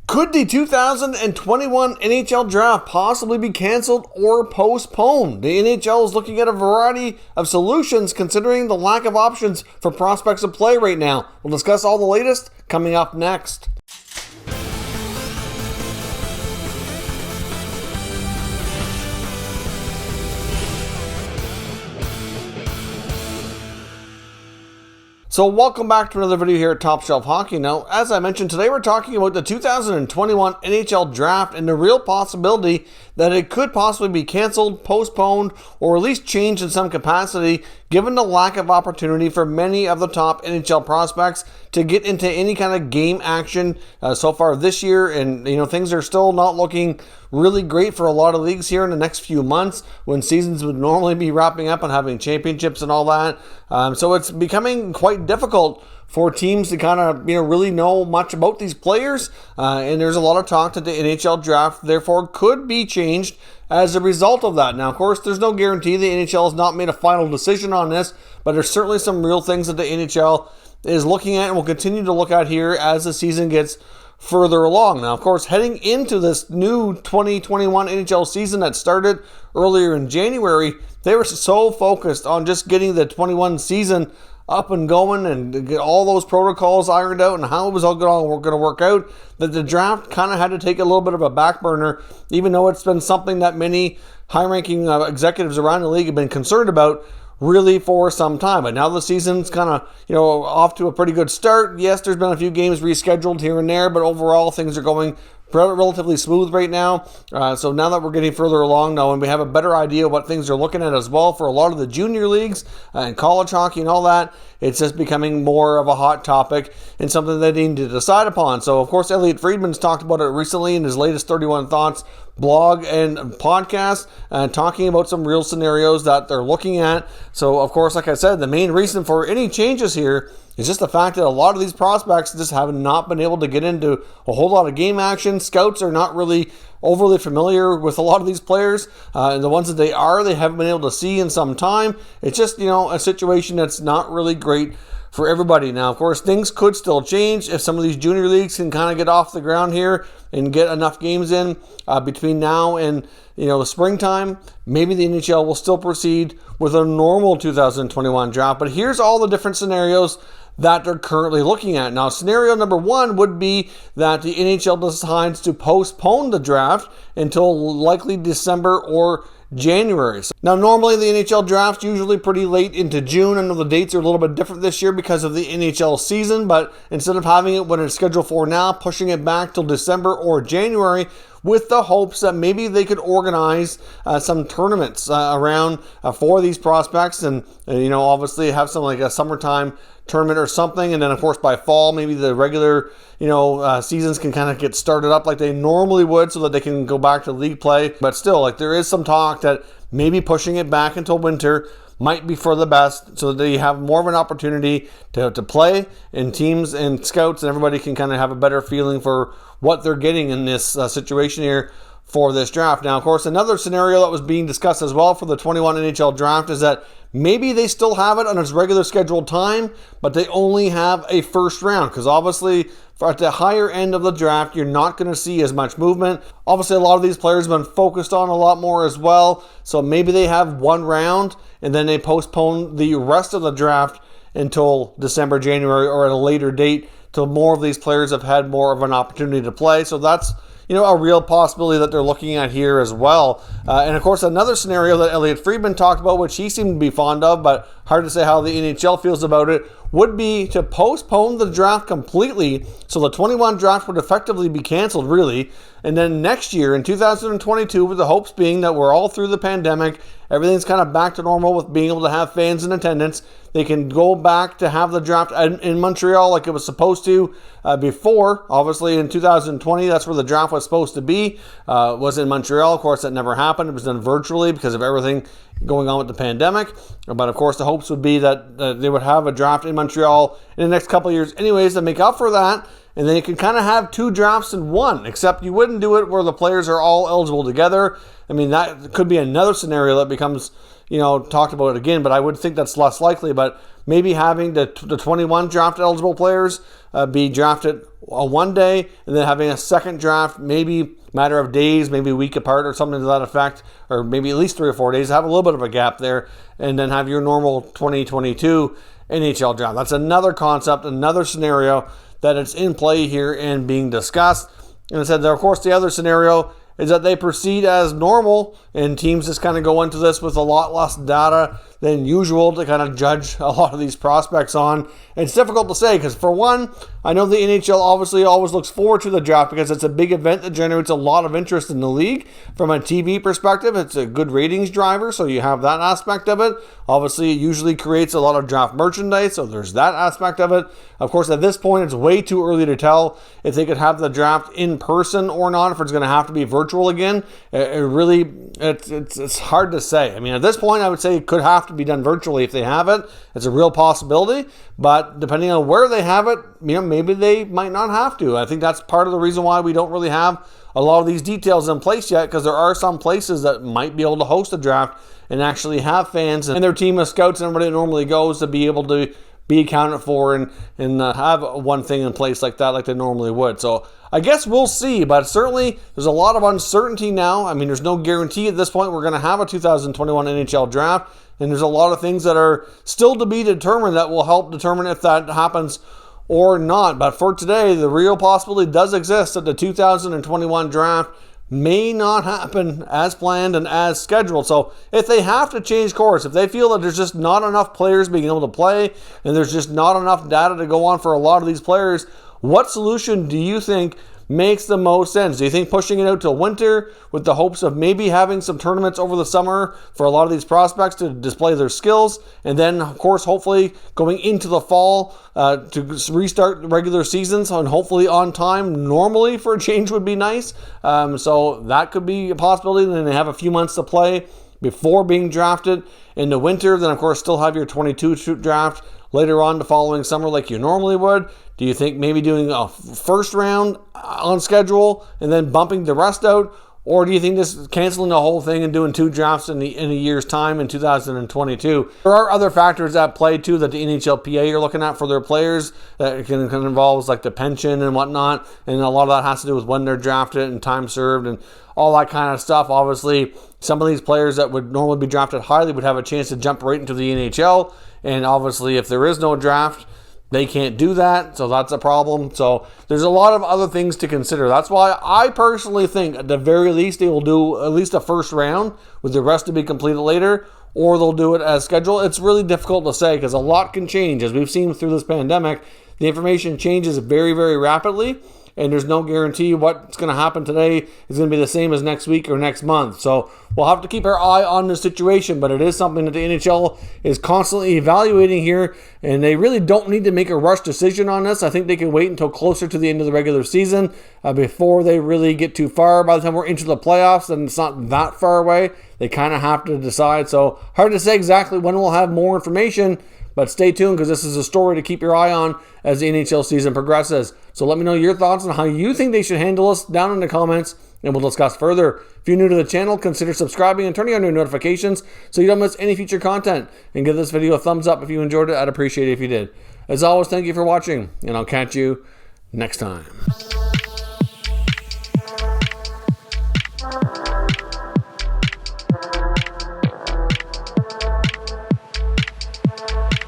Could the 2021 NHL Draft possibly be canceled or postponed? The NHL is looking at a variety of solutions considering the lack of options for prospects to play right now. We'll discuss all the latest coming up next. So welcome back to another video here at Top Shelf Hockey. Now, as I mentioned, today we're talking about the 2021 NHL Draft and the real possibility that it could possibly be canceled, postponed, or at least changed in some capacity, given the lack of opportunity for many of the top NHL prospects to get into any kind of game action so far this year. And, things are still not looking really great for a lot of leagues here in the next few months when seasons would normally be wrapping up and having championships and all that. So it's becoming quite difficult for teams to kind of really know much about these players, and there's a lot of talk that the NHL draft therefore could be changed as a result of that. Now, of course, there's no guarantee. The NHL has not made a final decision on this, but there's certainly some real things that the NHL is looking at and will continue to look at here as the season gets further along. Now, of course, heading into this new 2021 NHL season that started earlier in January, they were so focused on just getting the 21 season up and going and get all those protocols ironed out and how it was all going to work out, that the draft kind of had to take a little bit of a back burner, even though it's been something that many high-ranking executives around the league have been concerned about really for some time. But now the season's kind of, off to a pretty good start. Yes, there's been a few games rescheduled here and there, but overall things are going relatively smooth right now. So now that we're getting further along now and we have a better idea of what things are looking at as well for a lot of the junior leagues and college hockey and all that, it's just becoming more of a hot topic and something they need to decide upon. So, of course, Elliotte Friedman's talked about it recently in his latest 31 Thoughts blog and podcast, talking about some real scenarios that they're looking at. So, of course, like I said, the main reason for any changes here is just the fact that a lot of these prospects just have not been able to get into a whole lot of game action. Scouts are not really overly familiar with a lot of these players. And the ones that they haven't been able to see in some time. It's just, a situation that's not really great for everybody. Now, of course, things could still change if some of these junior leagues can kind of get off the ground here and get enough games in between now and the springtime. Maybe the NHL will still proceed with a normal 2021 draft. But here's all the different scenarios that they're currently looking at. Now, scenario number one would be that the NHL decides to postpone the draft until likely December or January. Now, normally the NHL draft usually pretty late into June. I know the dates are a little bit different this year because of the NHL season, but instead of having it when it's scheduled for now, pushing it back till December or January, with the hopes that maybe they could organize some tournaments around for these prospects and obviously have some like a summertime tournament or something. And then, of course, by fall, maybe the regular, seasons can kind of get started up like they normally would so that they can go back to league play. But still, there is some talk that maybe pushing it back until winter might be for the best so that you have more of an opportunity to play, and teams and scouts and everybody can kind of have a better feeling for what they're getting in this situation here for this draft. Now, of course, another scenario that was being discussed as well for the 21 NHL draft is that maybe they still have it on its regular scheduled time, but they only have a first round, because obviously at the higher end of the draft, you're not going to see as much movement. Obviously, a lot of these players have been focused on a lot more as well, so maybe they have one round and then they postpone the rest of the draft until December, January, or at a later date till more of these players have had more of an opportunity to play. So that's a real possibility that they're looking at here as well. And of course, another scenario that Elliotte Friedman talked about, which he seemed to be fond of, but hard to say how the NHL feels about it, would be to postpone the draft completely. So the 21 draft would effectively be canceled, really. And then next year, in 2022, with the hopes being that we're all through the pandemic, everything's kind of back to normal with being able to have fans in attendance, they can go back to have the draft in Montreal like it was supposed to before. Obviously, in 2020, that's where the draft was supposed to be, was in Montreal. Of course, that never happened. It was done virtually because of everything going on with the pandemic. But of course, the hopes would be that they would have a draft in Montreal in the next couple of years anyways to make up for that. And then you can kind of have two drafts in one, except you wouldn't do it where the players are all eligible together. I mean, that could be another scenario that becomes, talked about again, but I would think that's less likely. But maybe having the 21 draft eligible players be drafted one day and then having a second draft, maybe matter of days, maybe a week apart or something to that effect, or maybe at least 3 or 4 days, have a little bit of a gap there, and then have your normal 2022 NHL draft. That's another concept, another scenario that it's in play here and being discussed. And I said, of course, the other scenario is that they proceed as normal, and teams just kind of go into this with a lot less data than usual to kind of judge a lot of these prospects on. And it's difficult to say because, for one, I know the NHL obviously always looks forward to the draft because it's a big event that generates a lot of interest in the league. From a TV perspective, it's a good ratings driver, so you have that aspect of it. Obviously, it usually creates a lot of draft merchandise, so there's that aspect of it. Of course, at this point, it's way too early to tell if they could have the draft in person or not, if it's going to have to be virtual again. It's hard to say. I mean, at this point, I would say it could have to be done virtually if they have it. It's a real possibility, but depending on where they have it, maybe they might not have to. I think that's part of the reason why we don't really have a lot of these details in place yet, because there are some places that might be able to host a draft and actually have fans and their team of scouts and everybody that normally goes to be able to be accounted for and have one thing in place like that, like they normally would. So I guess we'll see, but certainly there's a lot of uncertainty now. I mean, there's no guarantee at this point we're going to have a 2021 NHL draft, and there's a lot of things that are still to be determined that will help determine if that happens or not. But for today, the real possibility does exist that the 2021 draft may not happen as planned and as scheduled. So if they have to change course, if they feel that there's just not enough players being able to play and there's just not enough data to go on for a lot of these players, what solution do you think makes the most sense? Do you think pushing it out till winter with the hopes of maybe having some tournaments over the summer for a lot of these prospects to display their skills, and then, of course, hopefully going into the fall to restart regular seasons and hopefully on time normally for a change would be nice. So that could be a possibility. Then they have a few months to play before being drafted in the winter. Then, of course, still have your 22 draft later on the following summer like you normally would. Do you think maybe doing a first round on schedule and then bumping the rest out? Or do you think just canceling the whole thing and doing 2 drafts in a year's time in 2022? There are other factors at play too that the NHLPA are looking at for their players that can involve like the pension and whatnot. And a lot of that has to do with when they're drafted and time served and all that kind of stuff. Obviously, some of these players that would normally be drafted highly would have a chance to jump right into the NHL. And obviously, if there is no draft, they can't do that, so that's a problem. So there's a lot of other things to consider. That's why I personally think at the very least they will do at least a first round with the rest to be completed later, or they'll do it as scheduled. It's really difficult to say because a lot can change. As we've seen through this pandemic, the information changes very, very rapidly, and there's no guarantee what's going to happen today is going to be the same as next week or next month. So we'll have to keep our eye on the situation, but it is something that the NHL is constantly evaluating here, and they really don't need to make a rush decision on this. I think they can wait until closer to the end of the regular season before they really get too far. By the time we're into the playoffs, and it's not that far away, they kind of have to decide. So hard to say exactly when we'll have more information, but stay tuned because this is a story to keep your eye on as the NHL season progresses. So let me know your thoughts on how you think they should handle us down in the comments, and we'll discuss further. If you're new to the channel, consider subscribing and turning on your notifications so you don't miss any future content. And give this video a thumbs up if you enjoyed it. I'd appreciate it if you did. As always, thank you for watching, and I'll catch you next time.